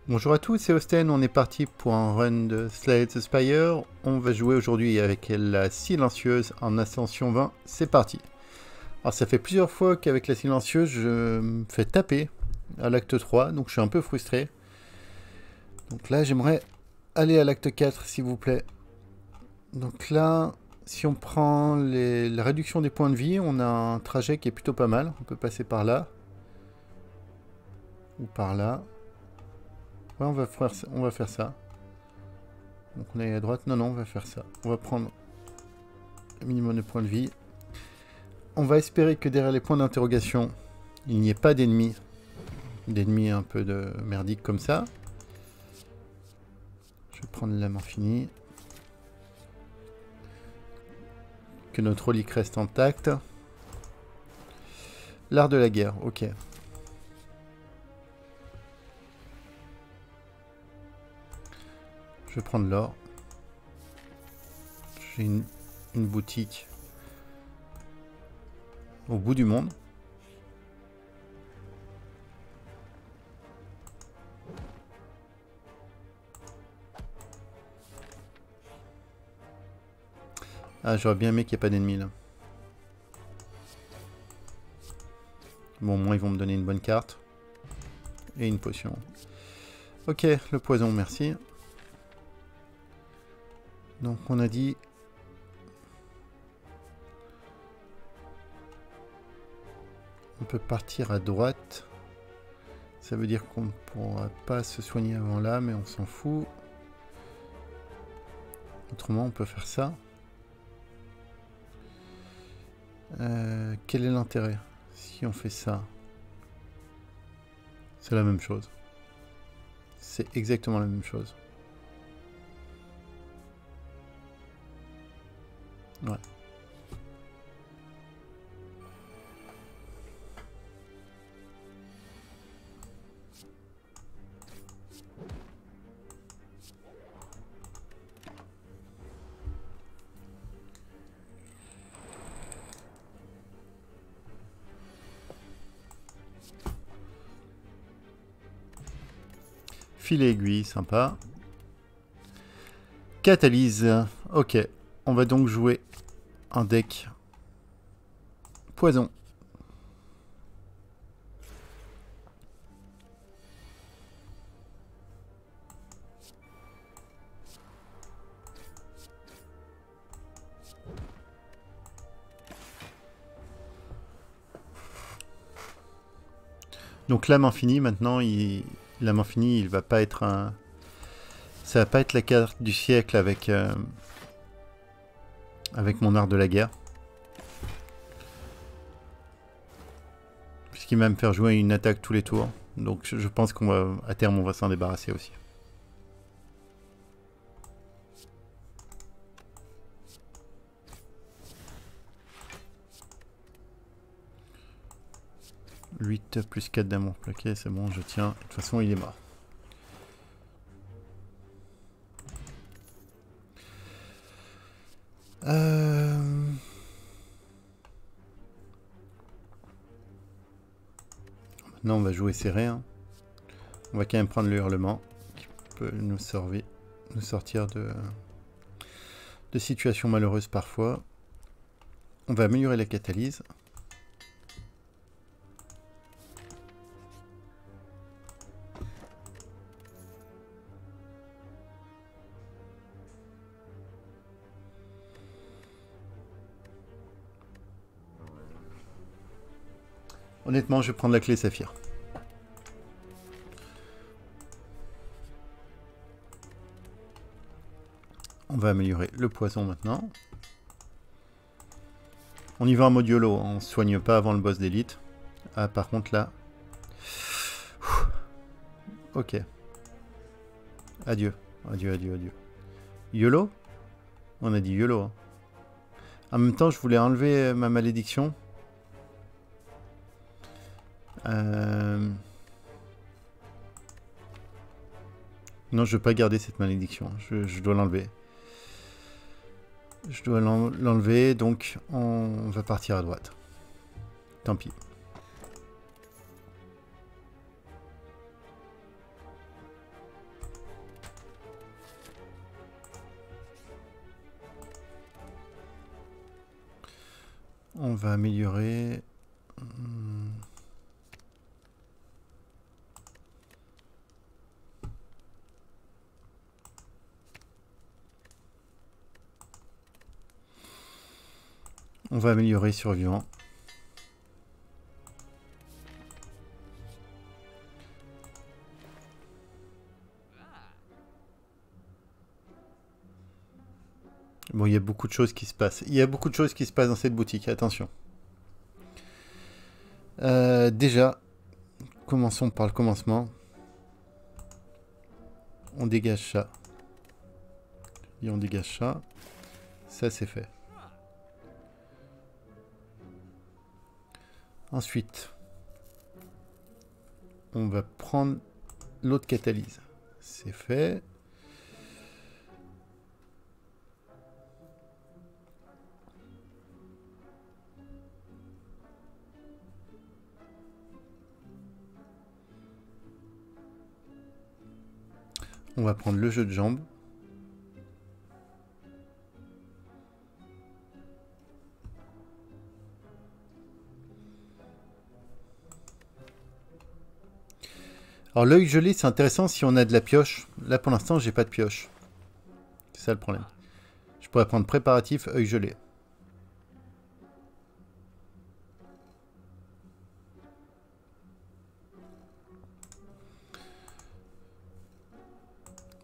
Bonjour à tous, c'est Osten, on est parti pour un run de Slay the Spire. On va jouer aujourd'hui avec la silencieuse en ascension 20, c'est parti. Alors ça fait plusieurs fois qu'avec la silencieuse je me fais taper à l'acte 3, donc je suis un peu frustré. Donc là j'aimerais aller à l'acte 4 s'il vous plaît. Donc là, si on prend la réduction des points de vie, on a un trajet qui est plutôt pas mal. On peut passer par là. Ou par là. Ouais, on va faire ça. Donc on est à droite. Non, non, on va faire ça. On va prendre un minimum de points de vie. On va espérer que derrière les points d'interrogation, il n'y ait pas d'ennemis. D'ennemis un peu de merdique comme ça. Je vais prendre la morphine. Que notre relique reste intacte. L'art de la guerre, ok. Je vais prendre l'or. J'ai une boutique au bout du monde. Ah, j'aurais bien aimé qu'il n'y ait pas d'ennemis là. Bon, au moins ils vont me donner une bonne carte. Et une potion. Ok, le poison, merci. Donc on a dit... On peut partir à droite. Ça veut dire qu'on ne pourra pas se soigner avant là, mais on s'en fout. Autrement, on peut faire ça. Quel est l'intérêt si on fait ça? C'est la même chose. C'est exactement la même chose. Ouais. Filet aiguille, sympa. Catalyse. Ok. On va donc jouer un deck poison. Donc l'âme infinie, maintenant, l'âme infinie, il va pas être un... Ça va pas être la carte du siècle avec, avec mon art de la guerre. Puisqu'il va me faire jouer une attaque tous les tours. Donc je pense qu'on va, à terme, on va s'en débarrasser aussi. « 8 plus 4 d'amour plaqué, c'est bon, je tiens. De toute façon, il est mort. » Maintenant, on va jouer serré. Hein. On va quand même prendre le hurlement qui peut nous sortir de situations malheureuses parfois. On va améliorer la catalyse. Honnêtement, je vais prendre la clé saphir. On va améliorer le poison maintenant. On y va en mode YOLO, on ne soigne pas avant le boss d'élite. Ah, par contre là... Ok. Adieu. Adieu, adieu, adieu. YOLO? On a dit YOLO. Hein. En même temps, je voulais enlever ma malédiction. Non, je ne veux pas garder cette malédiction. Je dois l'enlever. Je dois l'enlever, donc on va partir à droite. Tant pis. On va améliorer... On va améliorer survivant. Bon, il y a beaucoup de choses qui se passent. Il y a beaucoup de choses qui se passent dans cette boutique, attention. Déjà, commençons par le commencement. On dégage ça. Et on dégage ça. Ça, c'est fait. Ensuite, on va prendre l'autre catalyse. C'est fait. On va prendre le jeu de jambes. Alors l'œil gelé, c'est intéressant si on a de la pioche. Là pour l'instant, j'ai pas de pioche. C'est ça le problème. Je pourrais prendre préparatif, œil gelé.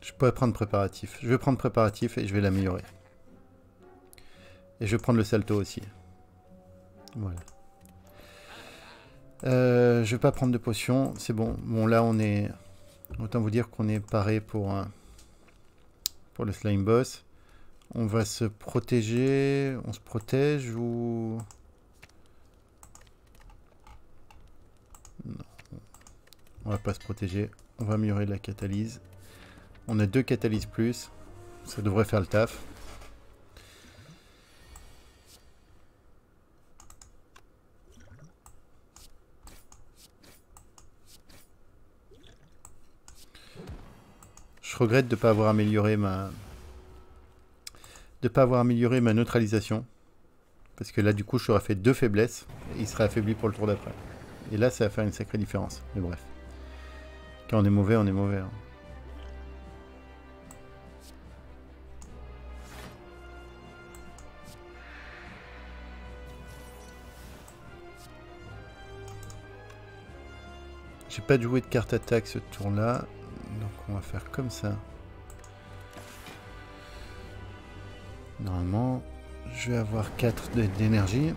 Je pourrais prendre préparatif. Je vais prendre préparatif et je vais l'améliorer. Et je vais prendre le salto aussi. Voilà. Je vais pas prendre de potion, c'est bon. Bon là on est... Autant vous dire qu'on est paré pour le slime boss. On va se protéger. On se protège ou... Non. On va pas se protéger. On va améliorer la catalyse. On a 2 catalyses plus. Ça devrait faire le taf. Je regrette de ne pas avoir amélioré ma... neutralisation. Parce que là, du coup, je serais fait 2 faiblesses. Et il serait affaibli pour le tour d'après. Et là, ça va faire une sacrée différence. Mais bref. Quand on est mauvais, on est mauvais. Hein. J'ai pas joué de carte attaque ce tour-là. Donc on va faire comme ça. Normalement, je vais avoir 4 d'énergie.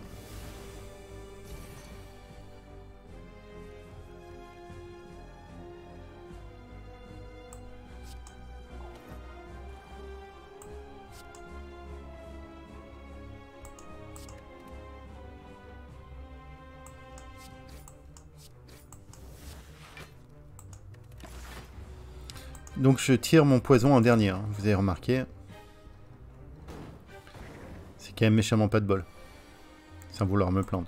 Donc je tire mon poison en dernier, hein, vous avez remarqué. C'est quand même méchamment pas de bol. Sans vouloir me plaindre.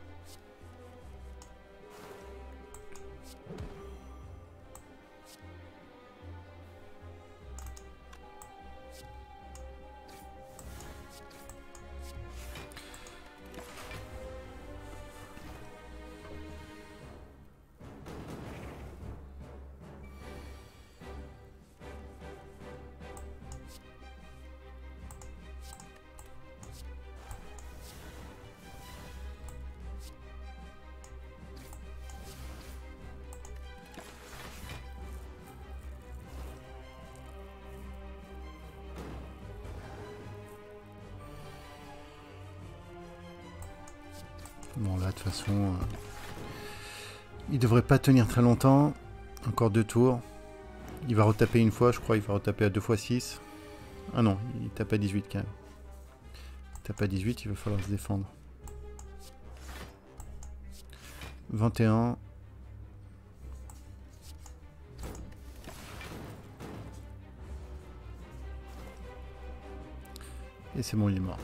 Bon là de toute façon il devrait pas tenir très longtemps. Encore 2 tours. Il va retaper une fois je crois, il va retaper à 2 x 6. Ah non, il tape à 18 quand même. Il tape à 18, il va falloir se défendre. 21. Et c'est bon, il est mort.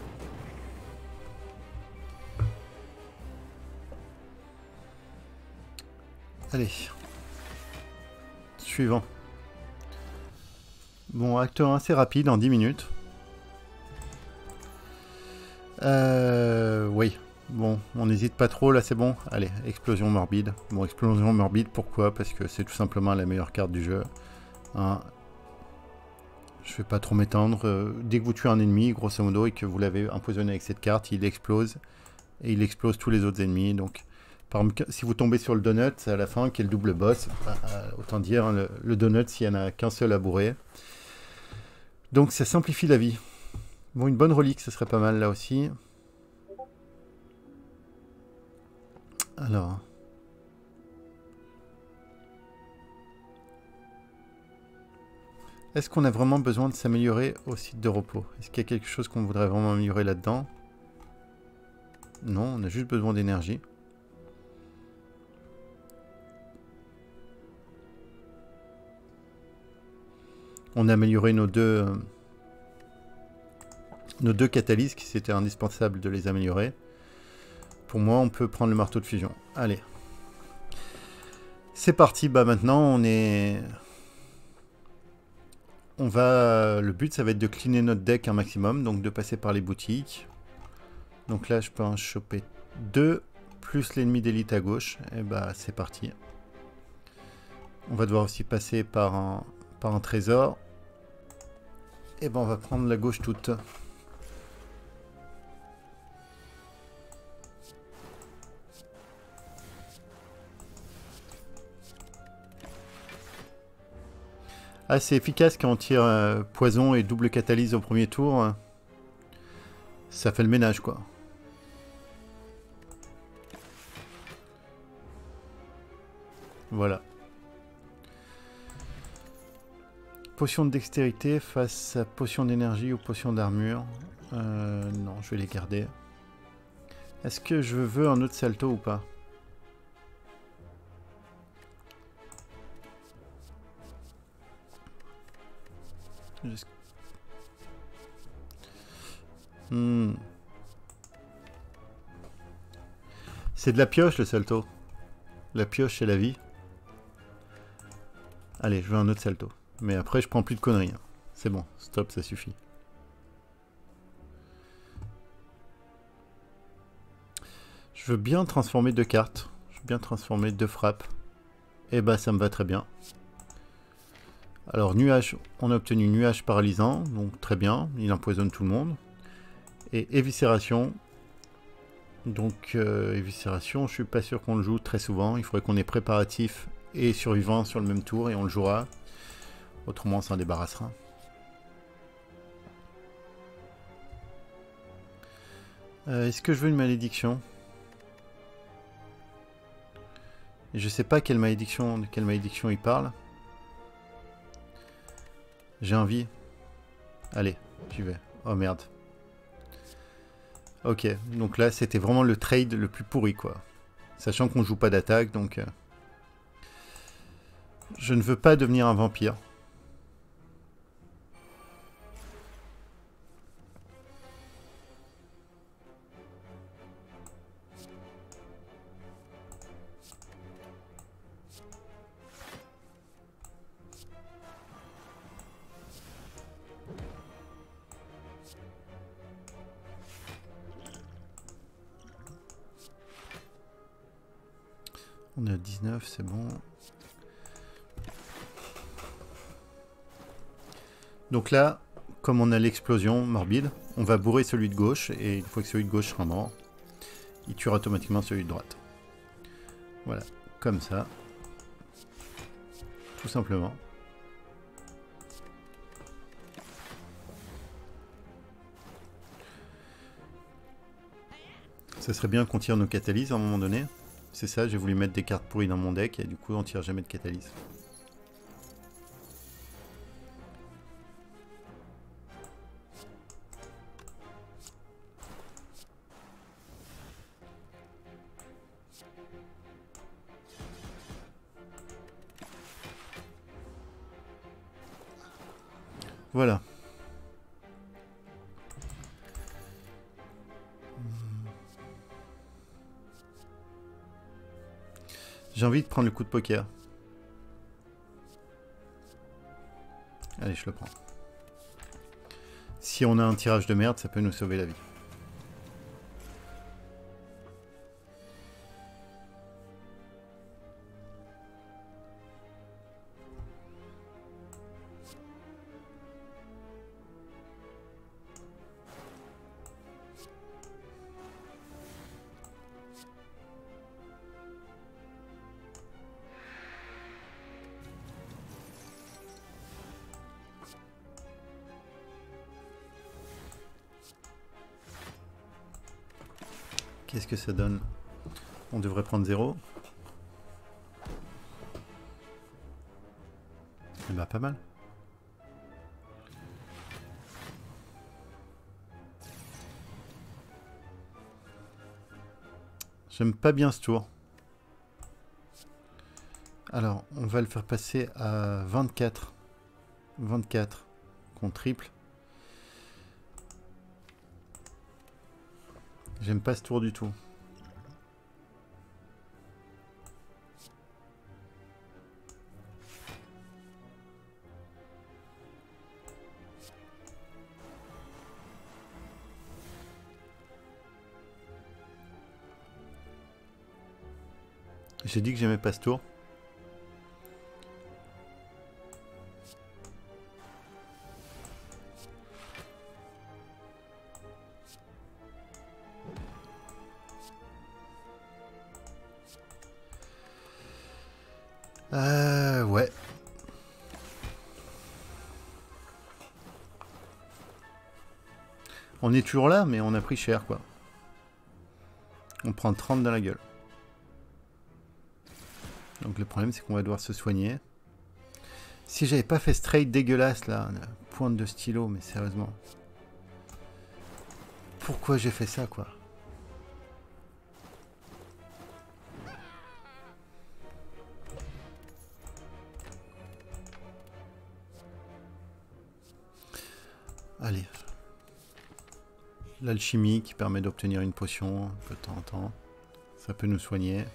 Allez. Suivant. Bon, acte 1, c'est rapide, en 10 minutes. Oui. Bon, on n'hésite pas trop, là c'est bon. Allez, explosion morbide. Bon, explosion morbide, pourquoi? Parce que c'est tout simplement la meilleure carte du jeu. Hein. Je vais pas trop m'étendre. Dès que vous tuez un ennemi, grosso modo, et que vous l'avez empoisonné avec cette carte, il explose. Et il explose tous les autres ennemis. Donc, par exemple, si vous tombez sur le donut à la fin, qui est le double boss, autant dire hein, le donut s'il n'y en a qu'un seul à bourrer. Donc ça simplifie la vie. Bon, une bonne relique, ce serait pas mal là aussi. Alors. Est-ce qu'on a vraiment besoin de s'améliorer au site de repos? Est-ce qu'il y a quelque chose qu'on voudrait vraiment améliorer là-dedans? Non, on a juste besoin d'énergie. On a amélioré nos deux catalyses, qui c'était indispensable de les améliorer. Pour moi, on peut prendre le marteau de fusion. Allez. C'est parti, bah maintenant le but ça va être de cleaner notre deck un maximum, donc de passer par les boutiques. Donc là je peux en choper 2, plus l'ennemi d'élite à gauche, et bah c'est parti. On va devoir aussi passer par un trésor. Et ben on va prendre la gauche toute. Ah, c'est efficace quand on tire poison et double catalyse au premier tour. Ça fait le ménage, quoi. Voilà. Potion de dextérité face à potion d'énergie ou potion d'armure. Non, je vais les garder. Est-ce que je veux un autre salto ou pas? C'est de la pioche le salto. La pioche c'est la vie. Allez, je veux un autre salto. Mais après je prends plus de conneries. Hein. C'est bon, stop, ça suffit. Je veux bien transformer 2 cartes. Je veux bien transformer 2 frappes. Et bah ça me va très bien. Alors nuage, on a obtenu nuage paralysant, donc très bien, il empoisonne tout le monde. Et éviscération. Donc éviscération, je suis pas sûr qu'on le joue très souvent. Il faudrait qu'on ait préparatif et survivant sur le même tour et on le jouera. Autrement on s'en débarrassera. Est-ce que je veux une malédiction? Je sais pas de quelle malédiction il parle. J'ai envie. Allez, j'y vais. Oh merde. Ok, donc là c'était vraiment le trade le plus pourri quoi. Sachant qu'on joue pas d'attaque, donc... Je ne veux pas devenir un vampire. On est à 19, c'est bon. Donc là, comme on a l'explosion morbide, on va bourrer celui de gauche, et une fois que celui de gauche sera mort, il tuera automatiquement celui de droite. Voilà, comme ça. Tout simplement. Ça serait bien qu'on tire nos catalyses à un moment donné. C'est ça, j'ai voulu mettre des cartes pourries dans mon deck, et du coup on tire jamais de catalyse. Voilà. J'ai envie de prendre le coup de poker. Allez, je le prends. Si on a un tirage de merde, ça peut nous sauver la vie. Qu'est-ce que ça donne? On devrait prendre 0. Eh ben, pas mal. J'aime pas bien ce tour. Alors, on va le faire passer à 24. 24 qu'on triple. J'aime pas ce tour du tout. J'ai dit que j'aimais pas ce tour. Ouais. On est toujours là, mais on a pris cher, quoi. On prend 30 dans la gueule. Donc le problème, c'est qu'on va devoir se soigner. Si j'avais pas fait ce trade dégueulasse, là, la pointe de stylo, mais sérieusement. Pourquoi j'ai fait ça, quoi? Allez. L'alchimie qui permet d'obtenir une potion de temps en temps. Ça peut nous soigner.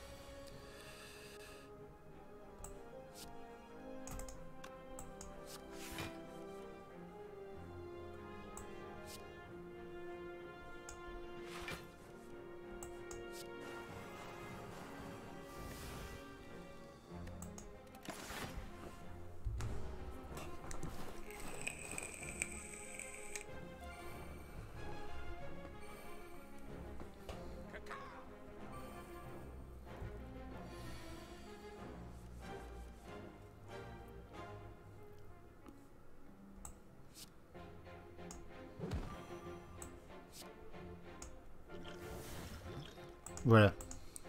Voilà,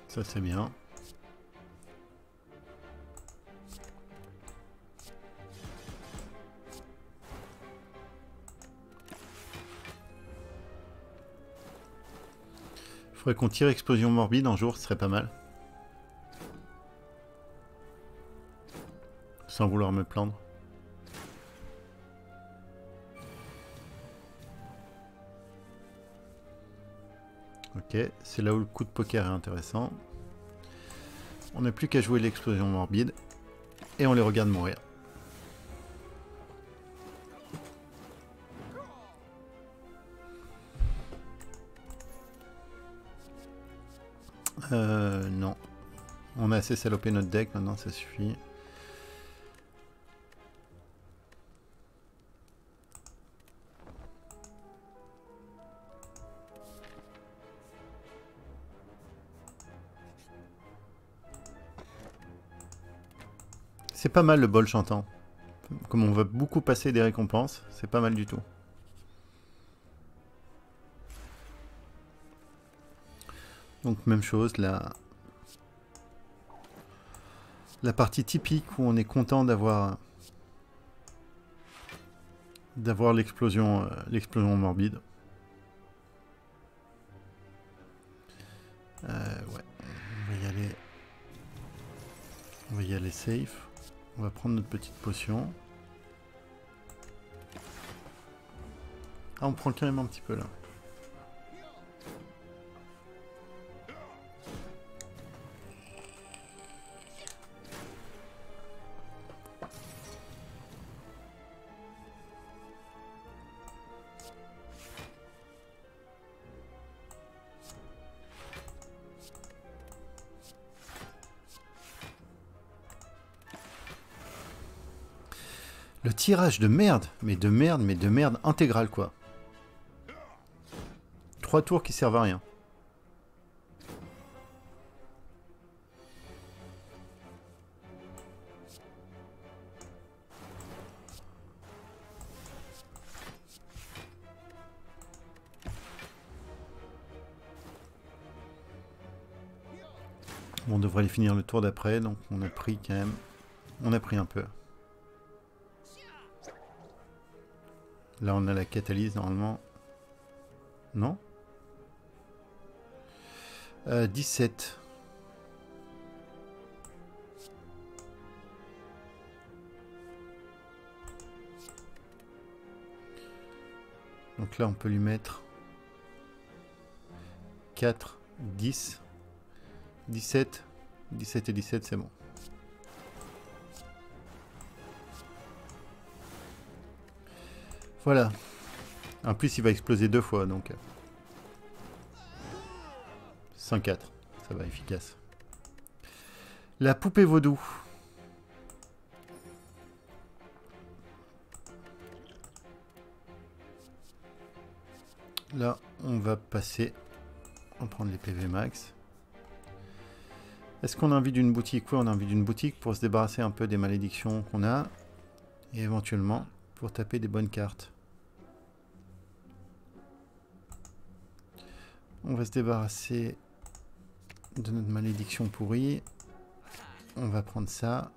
ça c'est bien. Faudrait qu'on tire explosion morbide un jour, ce serait pas mal. Sans vouloir me plaindre. Ok, c'est là où le coup de poker est intéressant. On n'a plus qu'à jouer l'explosion morbide. Et on les regarde mourir. Non. On a assez salopé notre deck, maintenant ça suffit. C'est pas mal le bol chantant. Comme on va beaucoup passer des récompenses, c'est pas mal du tout. Donc même chose, la partie typique où on est content d'avoir l'explosion morbide. Ouais, on va y aller safe. On va prendre notre petite potion. Ah, on prend carrément un petit peu là. Le tirage de merde, mais de merde intégrale quoi. 3 tours qui servent à rien. Bon, on devrait les finir le tour d'après, donc on a pris quand même... On a pris un peu. Là, on a la catalyse, normalement. Non 17. Donc là, on peut lui mettre 4, 10, 17. 17 et 17, c'est bon. Voilà. En plus, il va exploser 2 fois, donc... 104. Ça va, efficace. La poupée vaudou. Là, on va passer. On va prendre les PV max. Est-ce qu'on a envie d'une boutique? Oui, on a envie d'une boutique pour se débarrasser un peu des malédictions qu'on a. Et éventuellement, pour taper des bonnes cartes. On va se débarrasser de notre malédiction pourrie. On va prendre ça.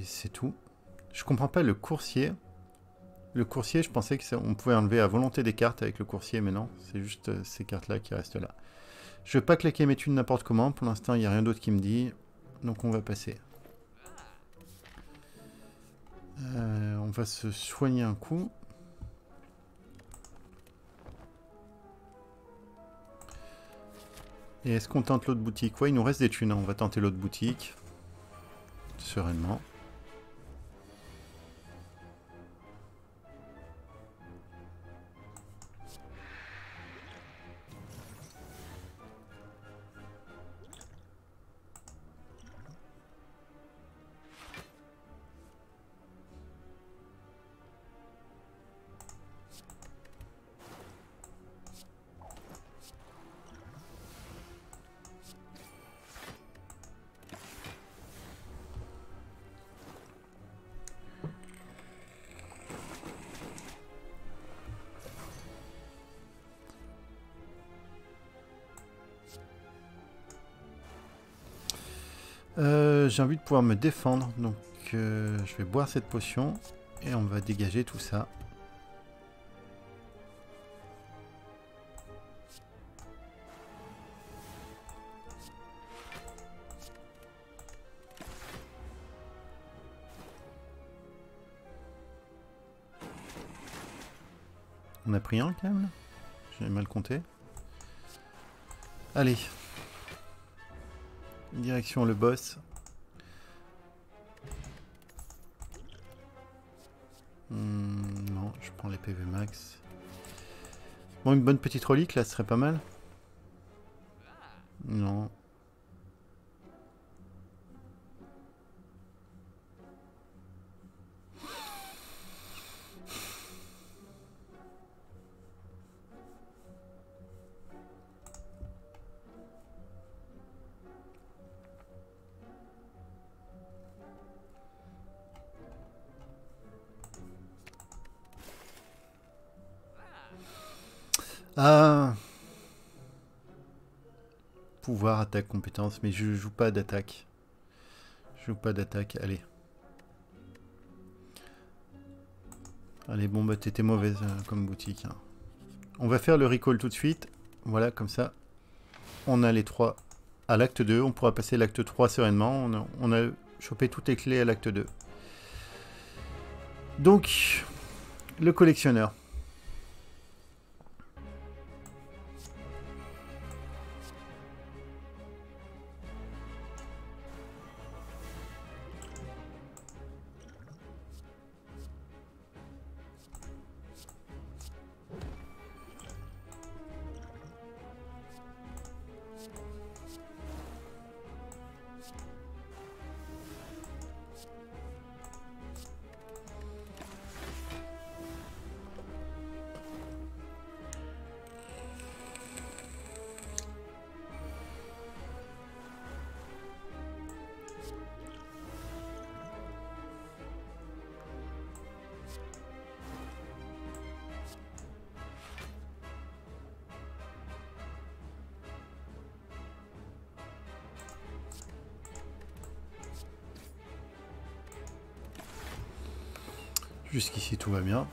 C'est tout. Je comprends pas le coursier. Le coursier, je pensais qu'on pouvait enlever à volonté des cartes avec le coursier, mais non. C'est juste ces cartes-là qui restent là. Je veux pas claquer mes thunes n'importe comment. Pour l'instant, il n'y a rien d'autre qui me dit. Donc on va passer. On va se soigner un coup. Et est-ce qu'on tente l'autre boutique? Ouais, il nous reste des thunes. On va tenter l'autre boutique. Sereinement. J'ai envie de pouvoir me défendre, donc je vais boire cette potion et on va dégager tout ça. On a pris un quand même là? J'ai mal compté. Allez. Direction le boss. Non, je prends les PV max. Bon, une bonne petite relique là, ce serait pas mal. Non. Ah. Pouvoir, attaque, compétence, mais je joue pas d'attaque. Je joue pas d'attaque, allez. Allez, bon bah t'étais mauvaise comme boutique. Hein. On va faire le recall tout de suite. Voilà, comme ça. On a les 3 à l'acte 2. On pourra passer l'acte 3 sereinement. On a chopé toutes les clés à l'acte 2. Donc, le collectionneur. Jusqu'ici tout va bien.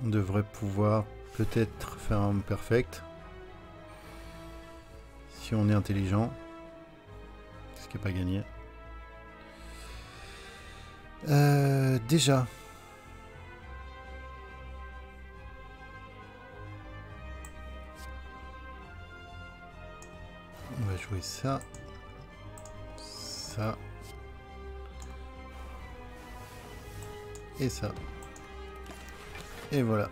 On devrait pouvoir peut-être faire un perfect. Si on est intelligent. Ce qui n'est pas gagné. Déjà. On va jouer ça. Ça. Et ça. Et voilà.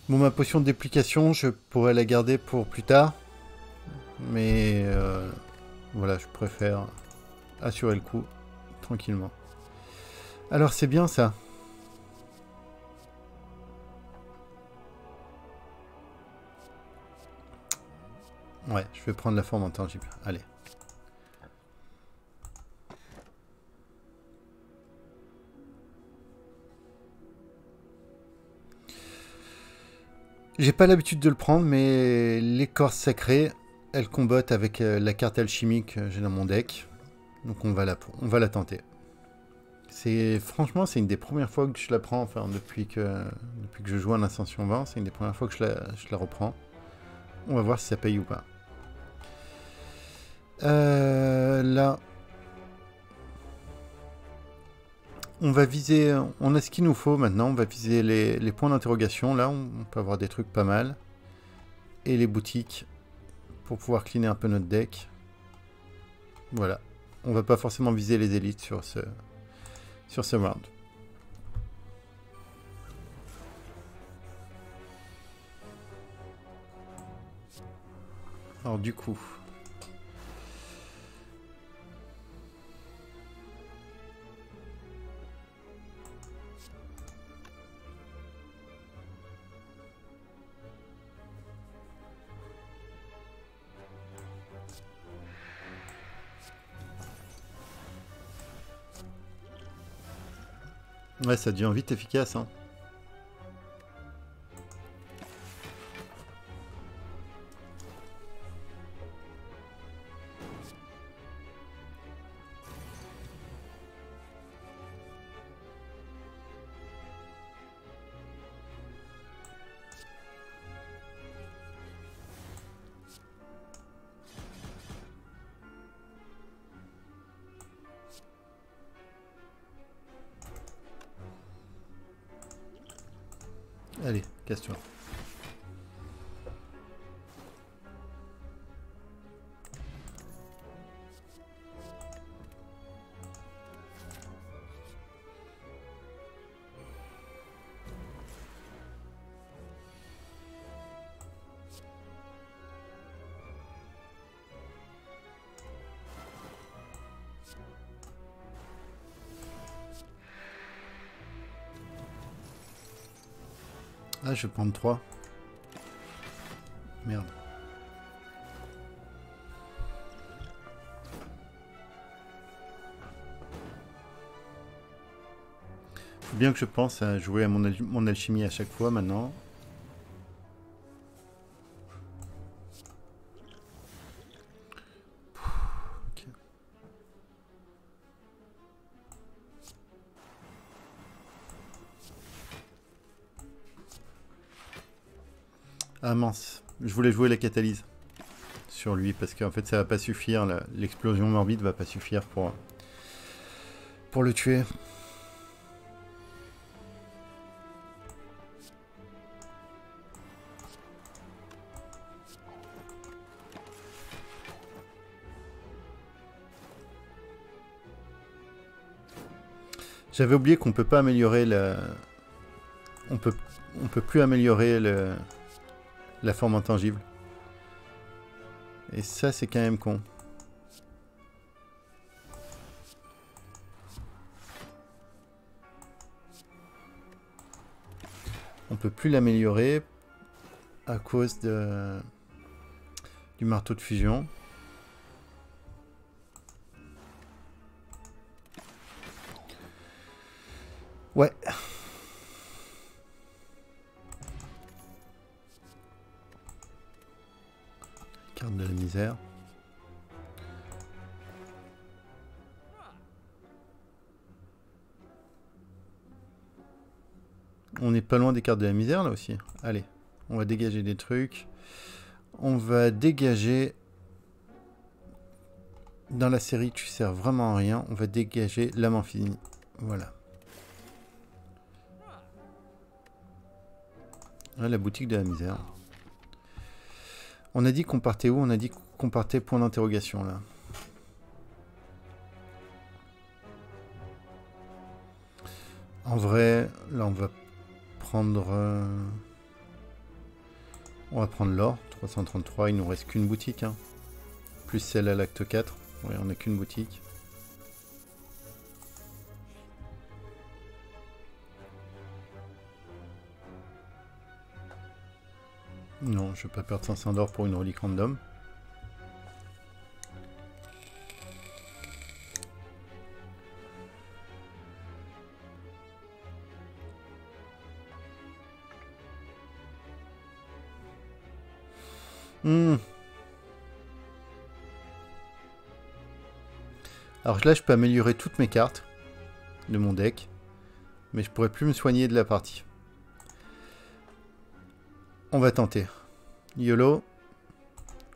Bon, ma potion de déplication, je pourrais la garder pour plus tard. Mais voilà, je préfère assurer le coup tranquillement. Alors c'est bien ça. Ouais, je vais prendre la forme intangible. Allez. J'ai pas l'habitude de le prendre, mais l'écorce sacrée, elle combatte avec la carte alchimique que j'ai dans mon deck. Donc on va la tenter. Franchement, c'est une des premières fois que je la prends, enfin depuis que je joue à l'Ascension 20, c'est une des premières fois que je la reprends. On va voir si ça paye ou pas. Là, on va viser, on a ce qu'il nous faut maintenant, on va viser les points d'interrogation. Là, on peut avoir des trucs pas mal. Et les boutiques, pour pouvoir cleaner un peu notre deck. Voilà. On va pas forcément viser les élites sur ce round. Alors du coup... Ouais, ça devient vite efficace, hein. Allez, casse-toi. Ah, je vais prendre 3. Merde. Faut bien que je pense à jouer à mon alchimie à chaque fois maintenant. Okay. Ah mince, je voulais jouer la catalyse sur lui parce qu'en fait ça va pas suffire, l'explosion morbide va pas suffire pour le tuer. J'avais oublié qu'on peut pas améliorer on peut plus améliorer la forme intangible. Et ça, c'est quand même con. On peut plus l'améliorer à cause du marteau de fusion. Ouais. Carte de la misère. On n'est pas loin des cartes de la misère là aussi. Allez, on va dégager des trucs. On va dégager... Dans la série, tu sers vraiment à rien. On va dégager l'âme infinie. Voilà. Ah, la boutique de la misère. On a dit qu'on partait où? On a dit qu'on partait point d'interrogation là. En vrai, là on va prendre... On va prendre l'or. 333, il nous reste qu'une boutique. Hein. Plus celle à l'acte 4. Oui, on n'a qu'une boutique. Non, je vais pas perdre 500 d'or pour une relique random. Alors là, je peux améliorer toutes mes cartes de mon deck. Mais je pourrais plus me soigner de la partie. On va tenter. YOLO.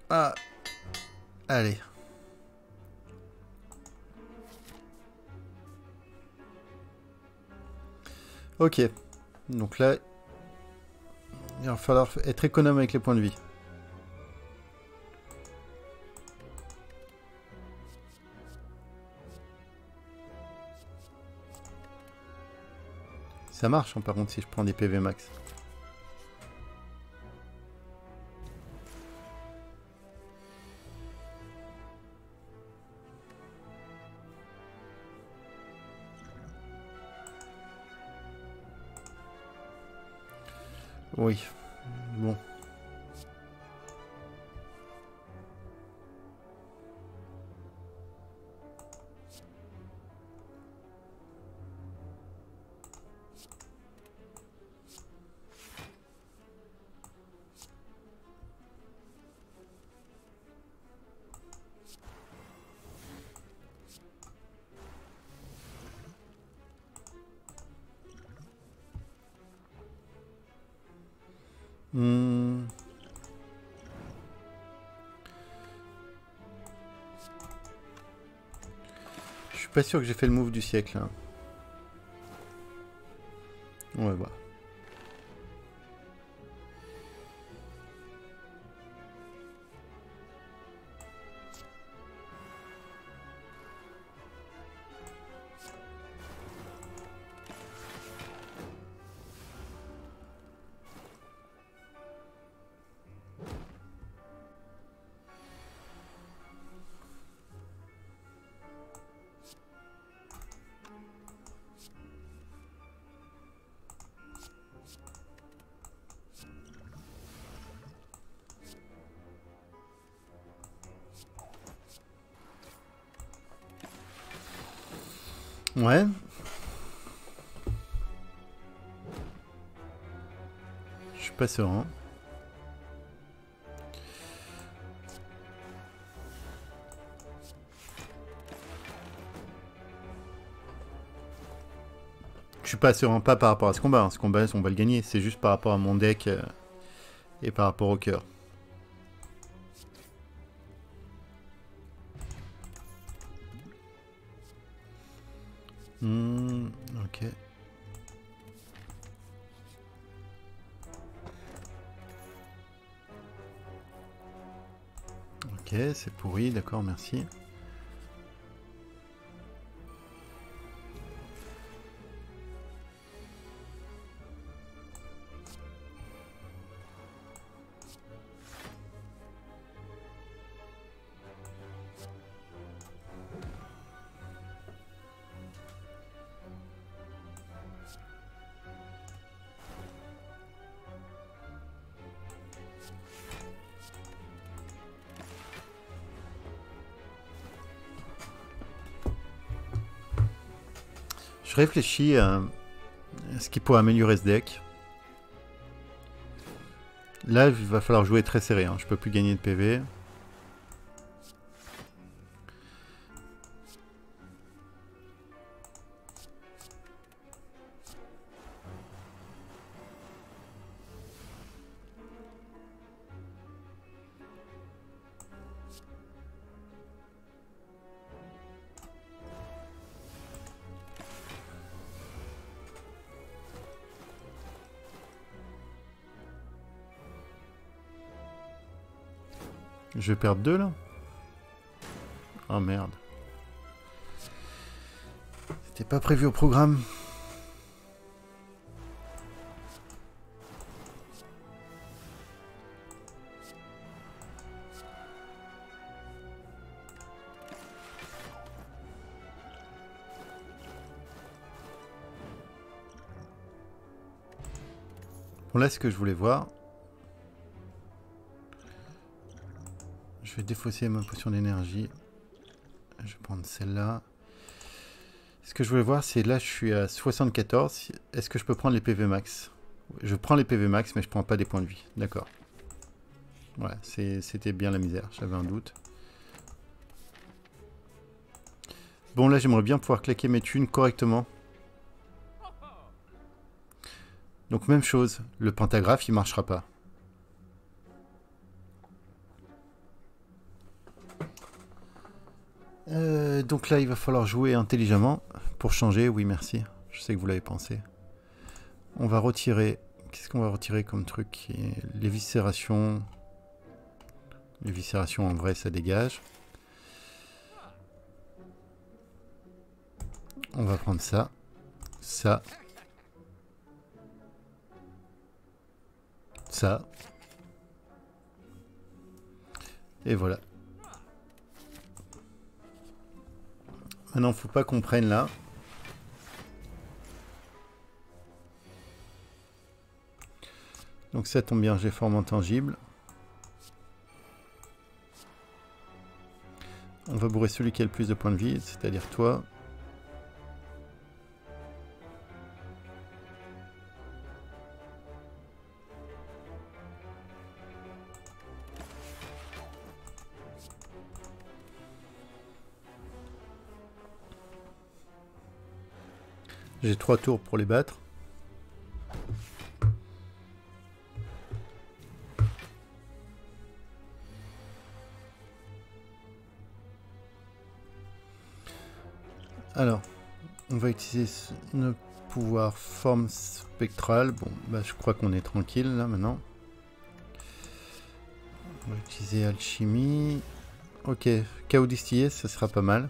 Ah. Allez. Ok. Donc là, il va falloir être économe avec les points de vie. Ça marche, hein, par contre, si je prends des PV max. Oui. Bon. Je suis pas sûr que j'ai fait le move du siècle. Hein. On va voir. Ouais. Je suis pas serein. Je suis pas serein, pas par rapport à ce combat. Hein. Ce combat, on va le gagner. C'est juste par rapport à mon deck et par rapport au cœur. Ok. Ok, c'est pourri, d'accord, merci. Je réfléchis à ce qui pourrait améliorer ce deck. Là, il va falloir jouer très serré. Hein. Je peux plus gagner de PV. Je vais perdre 2 là. Oh merde. C'était pas prévu au programme. Bon là, ce que je voulais voir. Je vais défausser ma potion d'énergie. Je vais prendre celle-là. Ce que je voulais voir, c'est là, je suis à 74. Est-ce que je peux prendre les PV max? Je prends les PV max, mais je prends pas des points de vie. D'accord. Ouais, c'était bien la misère. J'avais un doute. Bon, là, j'aimerais bien pouvoir claquer mes thunes correctement. Donc, même chose. Le pantographe, il marchera pas. Donc là, il va falloir jouer intelligemment pour changer. Oui, merci. Je sais que vous l'avez pensé. On va retirer... Qu'est-ce qu'on va retirer comme truc? Les viscérations. Les viscérations, en vrai, ça dégage. On va prendre ça. Ça. Ça. Et voilà. Maintenant, faut pas qu'on prenne là. Donc ça tombe bien, j'ai forme intangible. On va bourrer celui qui a le plus de points de vie, c'est-à-dire toi. J'ai 3 tours pour les battre. Alors, on va utiliser notre pouvoir forme spectrale. Bon, bah, je crois qu'on est tranquille là maintenant. On va utiliser alchimie. Ok, chaos distillé, ça sera pas mal.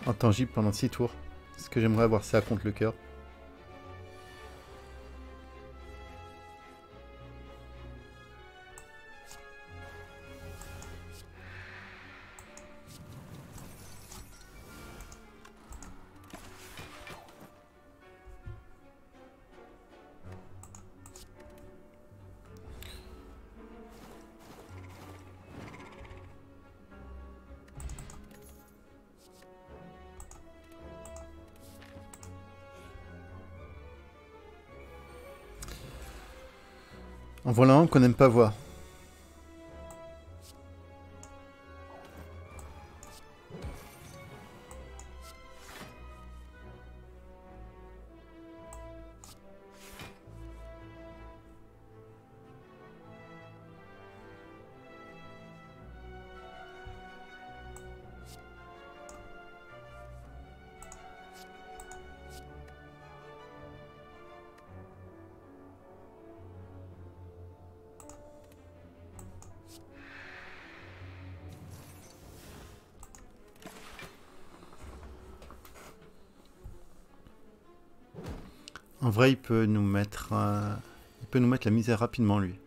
Intangible pendant 6 tours. Est-ce que j'aimerais avoir ça contre le cœur? En voilà un qu'on n'aime pas voir. En vrai, il peut nous mettre la misère rapidement, lui.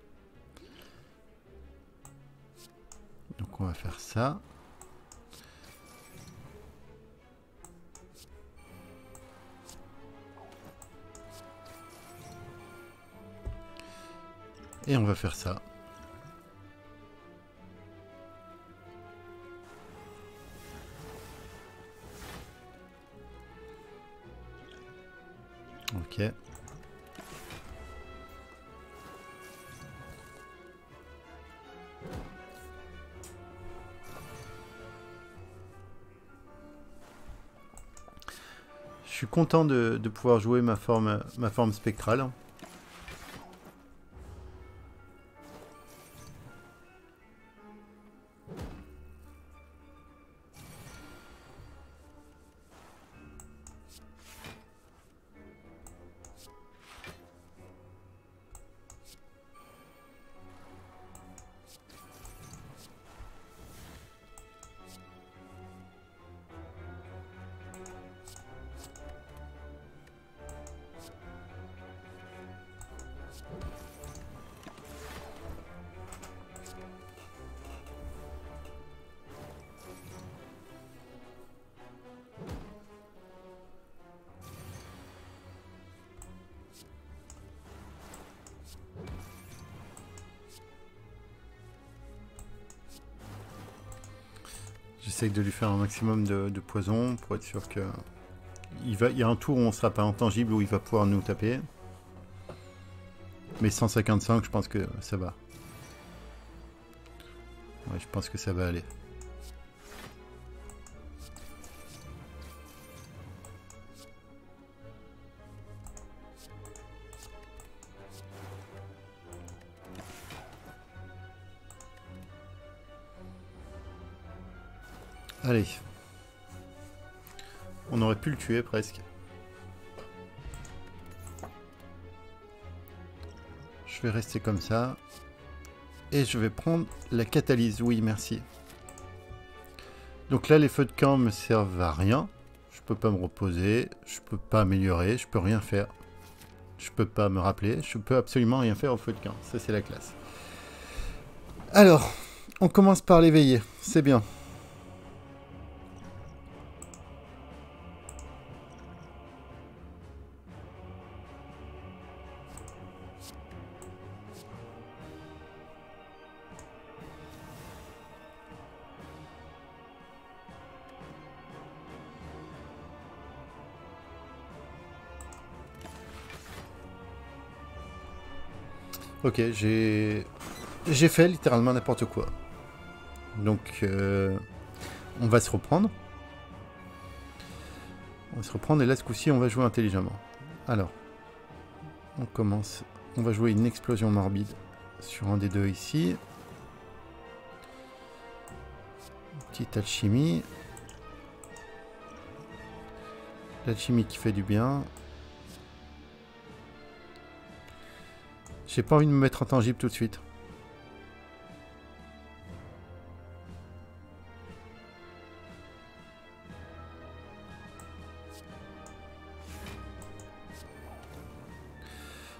Donc on va faire ça. Et on va faire ça. Ok. suis content de pouvoir jouer ma forme spectrale. J'essaye de lui faire un maximum de poison pour être sûr que... Il y a un tour où on sera pas intangible, où il va pouvoir nous taper. Mais 155, je pense que ça va. Ouais, je pense que ça va aller. Allez. On aurait pu le tuer presque. Je vais rester comme ça. Et je vais prendre la catalyse. Oui, merci. Donc là, les feux de camp me servent à rien. Je peux pas me reposer. Je peux pas améliorer. Je peux rien faire. Je peux pas me rappeler. Je peux absolument rien faire au feu de camp. Ça, c'est la classe. Alors, on commence par l'éveiller. C'est bien. Ok, j'ai fait littéralement n'importe quoi. Donc, on va se reprendre. On va se reprendre et là, ce coup-ci, on va jouer intelligemment. Alors, on commence. On va jouer une explosion morbide sur un des deux ici. Petite alchimie. L'alchimie qui fait du bien. J'ai pas envie de me mettre intangible tout de suite.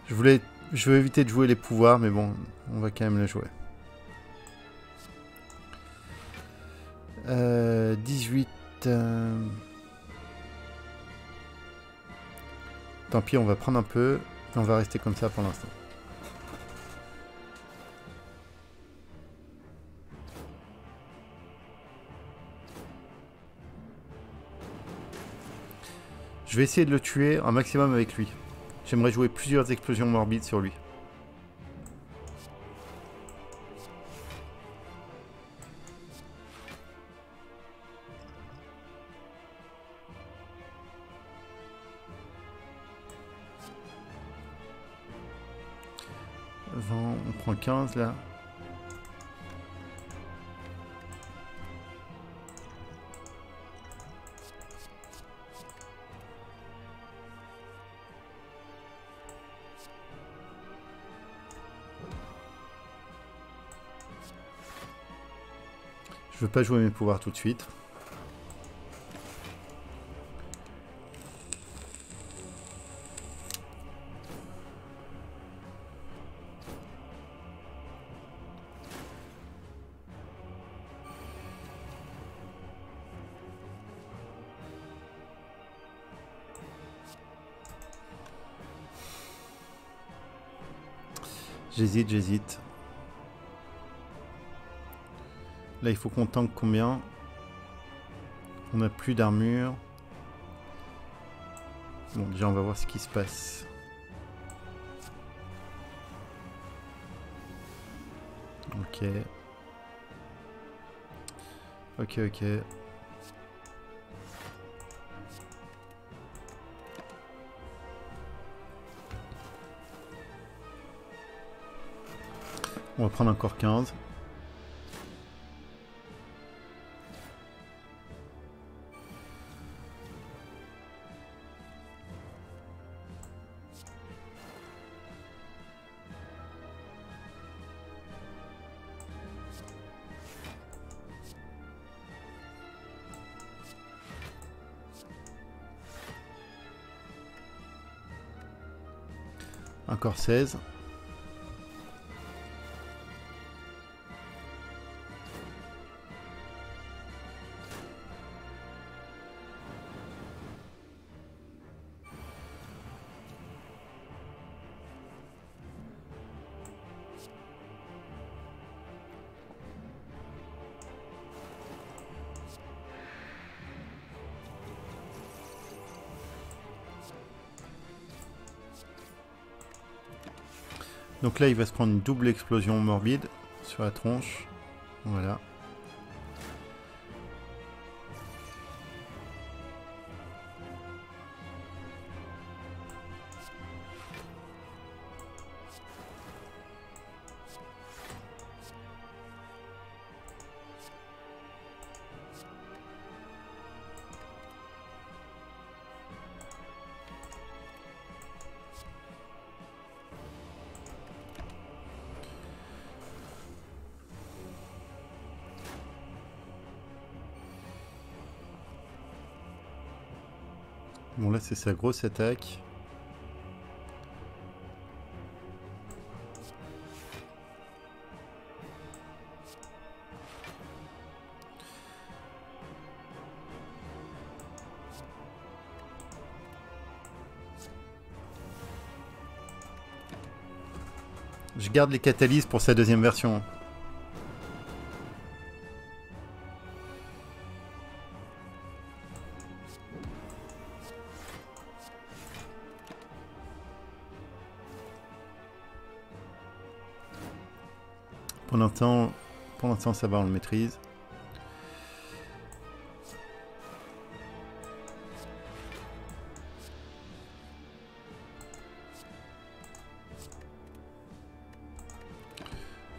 Je veux éviter de jouer les pouvoirs, mais bon, on va quand même les jouer. 18... Tant pis, on va prendre un peu, et on va rester comme ça pour l'instant. Je vais essayer de le tuer un maximum avec lui. J'aimerais jouer plusieurs explosions morbides sur lui. On prend 15 là. Je veux pas jouer mes pouvoirs tout de suite. J'hésite. Là, il faut qu'on tanque combien? On n'a plus d'armure. Bon, déjà, on va voir ce qui se passe. Ok. Ok. On va prendre encore 15. Encore 16. Donc là, il va se prendre une double explosion morbide sur la tronche. Voilà. Bon, là, c'est sa grosse attaque. Je garde les catalyses pour sa deuxième version. Pour l'instant, ça va, on le maîtrise.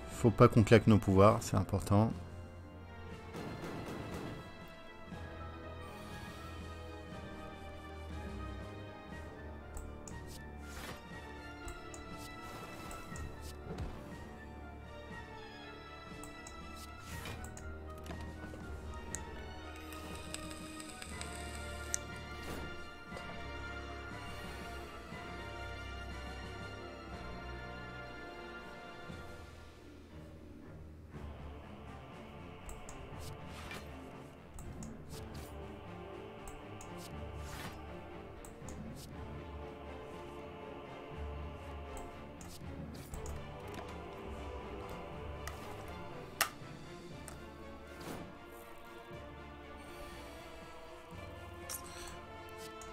Faut pas qu'on claque nos pouvoirs, c'est important.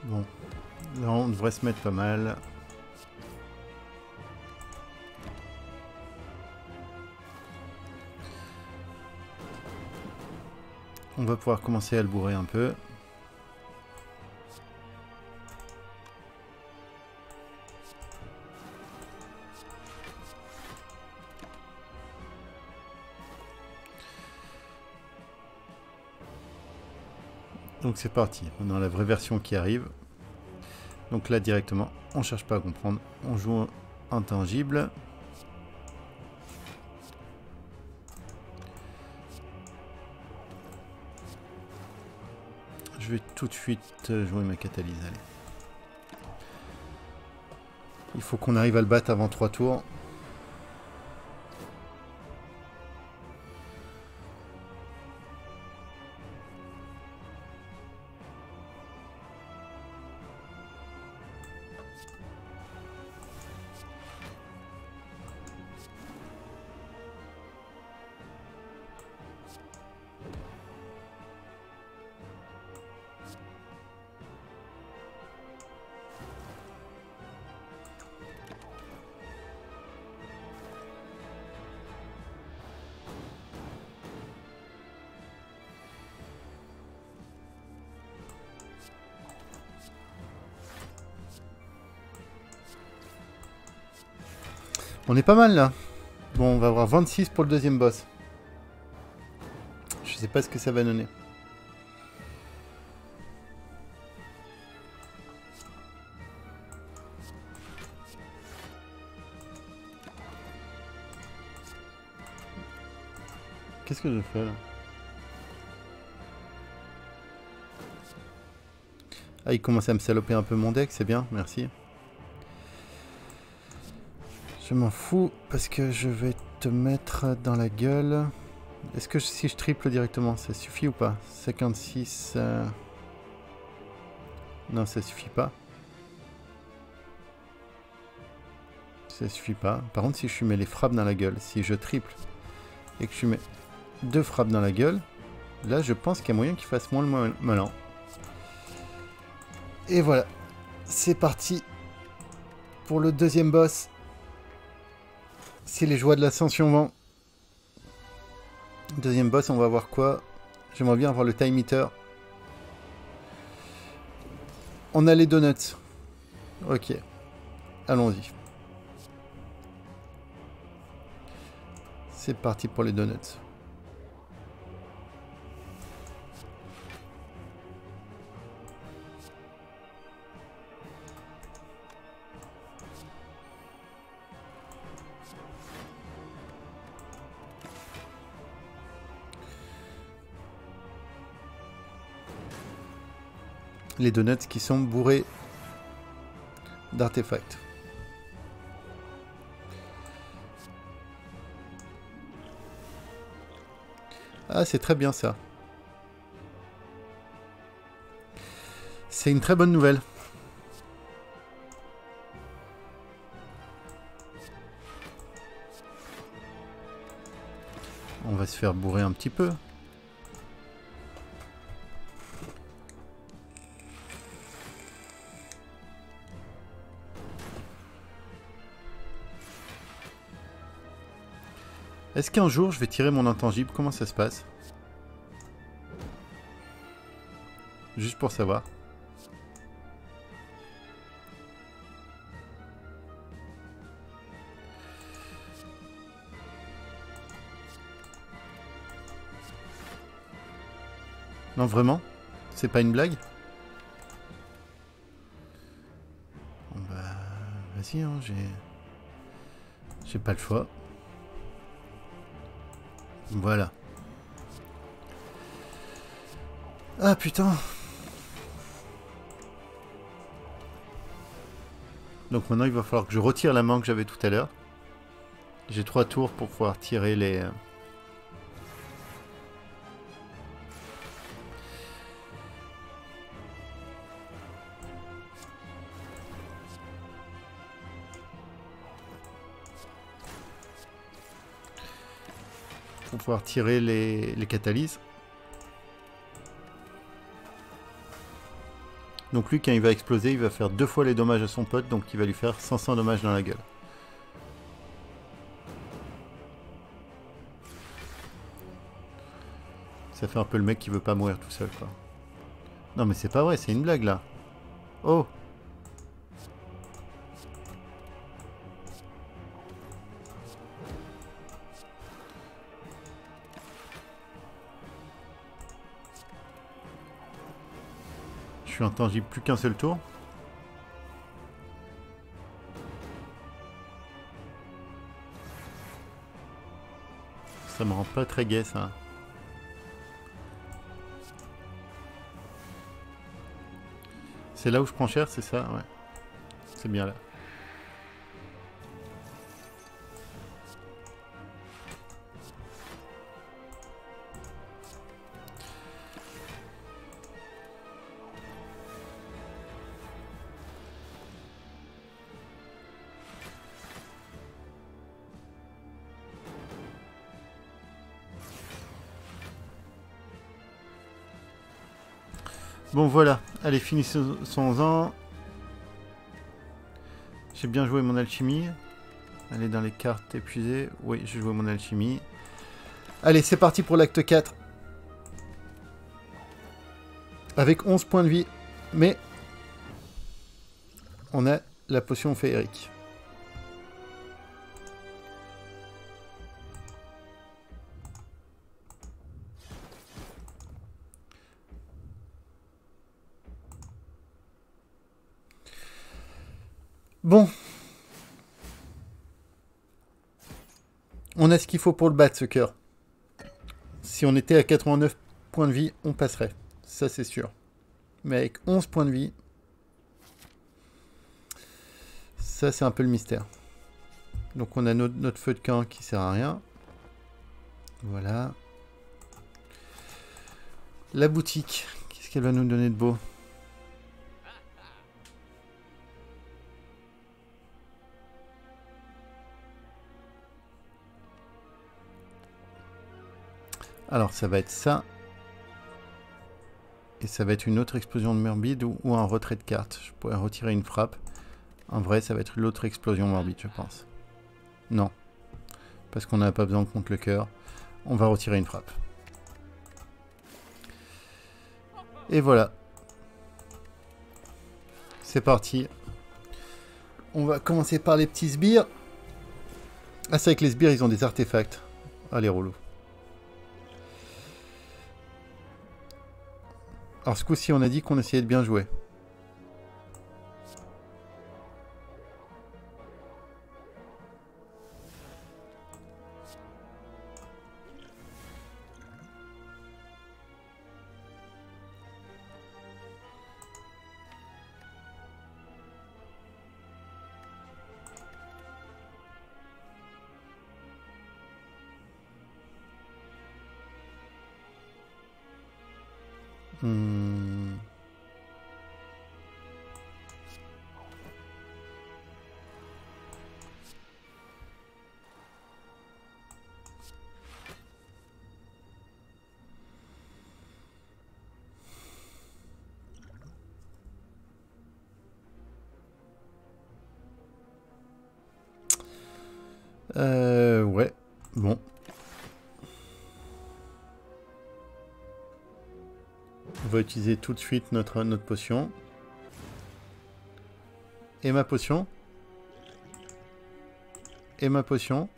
Bon, là on devrait se mettre pas mal. On va pouvoir commencer à le bourrer un peu. Donc c'est parti, on a la vraie version qui arrive. Donc là directement, on cherche pas à comprendre, on joue intangible. Je vais tout de suite jouer ma catalyse, allez. Il faut qu'on arrive à le battre avant 3 tours. On est pas mal là. Bon, on va avoir 26 pour le deuxième boss. Je sais pas ce que ça va donner. Qu'est-ce que je fais là? Ah, il commence à me saloper un peu mon deck, c'est bien, merci. Je m'en fous parce que je vais te mettre dans la gueule. Est-ce que si je triple directement, ça suffit ou pas? 56... Non, ça suffit pas. Ça suffit pas. Par contre, si je mets les frappes dans la gueule, si je triple et que je mets 2 frappes dans la gueule, là, je pense qu'il y a moyen qu'il fasse moins le malin. Et voilà. C'est parti pour le deuxième boss. C'est les joies de l'ascension vent. Deuxième boss, on va voir quoi? J'aimerais bien avoir le time meter. On a les donuts. Ok. Allons-y. C'est parti pour les donuts. Les donuts qui sont bourrés d'artefacts. Ah, c'est très bien ça. C'est une très bonne nouvelle. On va se faire bourrer un petit peu. Est-ce qu'un jour je vais tirer mon intangible? Comment ça se passe? Juste pour savoir. Non, vraiment? C'est pas une blague? Bon bah... Vas-y, hein, j'ai pas le choix. Voilà. Ah putain. Donc maintenant il va falloir que je retire la main que j'avais tout à l'heure. J'ai 3 tours pour pouvoir tirer les... Pour pouvoir tirer les catalyses. Donc lui, quand il va exploser, il va faire 2 fois les dommages à son pote, donc il va lui faire 500 dommages dans la gueule. Ça fait un peu le mec qui veut pas mourir tout seul, quoi. Non mais c'est pas vrai, c'est une blague là. Oh! Je suis intangible plus qu'un seul tour. Ça me rend pas très gai ça. C'est là où je prends cher, c'est ça? Ouais. C'est bien là. Bon voilà, allez finissons-en. J'ai bien joué mon alchimie. Allez dans les cartes épuisées. Oui, j'ai joué mon alchimie. Allez, c'est parti pour l'acte 4. Avec 11 points de vie. Mais on a la potion féerique. Bon. On a ce qu'il faut pour le battre, ce cœur. Si on était à 89 points de vie, on passerait. Ça, c'est sûr. Mais avec 11 points de vie, ça, c'est un peu le mystère. Donc, on a notre feu de camp qui sert à rien. Voilà. La boutique. Qu'est-ce qu'elle va nous donner de beau? Alors, ça va être ça. Et ça va être une autre explosion de morbide ou un retrait de carte. Je pourrais retirer une frappe. En vrai, ça va être l'autre explosion morbide, je pense. Non. Parce qu'on n'a pas besoin contre le cœur. On va retirer une frappe. Et voilà. C'est parti. On va commencer par les petits sbires. Ah, c'est vrai que les sbires, ils ont des artefacts. Allez, relou. Alors, ce coup-ci, on a dit qu'on essayait de bien jouer. Ouais. Bon. On va utiliser tout de suite notre potion. Et ma potion. Et ma potion.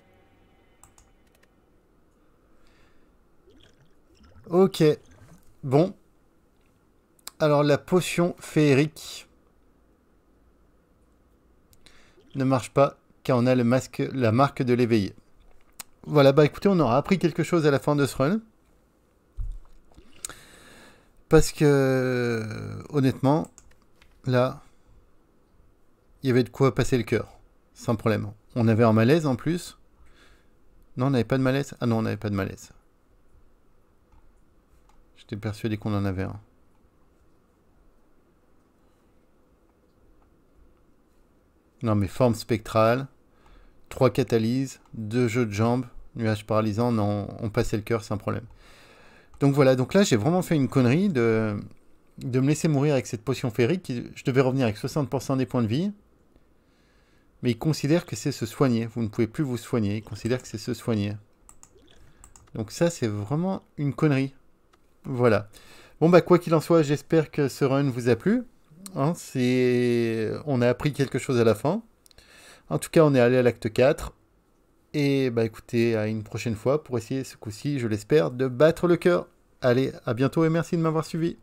Ok. Bon. Alors la potion féerique ne marche pas car on a le masque, la marque de l'éveillé. Voilà, bah écoutez, on aura appris quelque chose à la fin de ce run. Parce que, honnêtement, là, il y avait de quoi passer le cœur. Sans problème. On avait un malaise en plus. Non, on n'avait pas de malaise. Ah non, on n'avait pas de malaise. J'étais persuadé qu'on en avait un. Non, mais forme spectrale, 3 catalyses, 2 jeux de jambes, nuage paralysant, non, on passait le cœur sans problème. Donc voilà, donc là j'ai vraiment fait une connerie de me laisser mourir avec cette potion féerique. Je devais revenir avec 60% des points de vie. Mais il considère que c'est se soigner. Vous ne pouvez plus vous soigner. Il considère que c'est se soigner. Donc ça c'est vraiment une connerie. Voilà. Bon bah quoi qu'il en soit, j'espère que ce run vous a plu. Hein, on a appris quelque chose à la fin. En tout cas, on est allé à l'acte 4. Et bah écoutez, à une prochaine fois pour essayer ce coup-ci, je l'espère, de battre le cœur. Allez, à bientôt et merci de m'avoir suivi.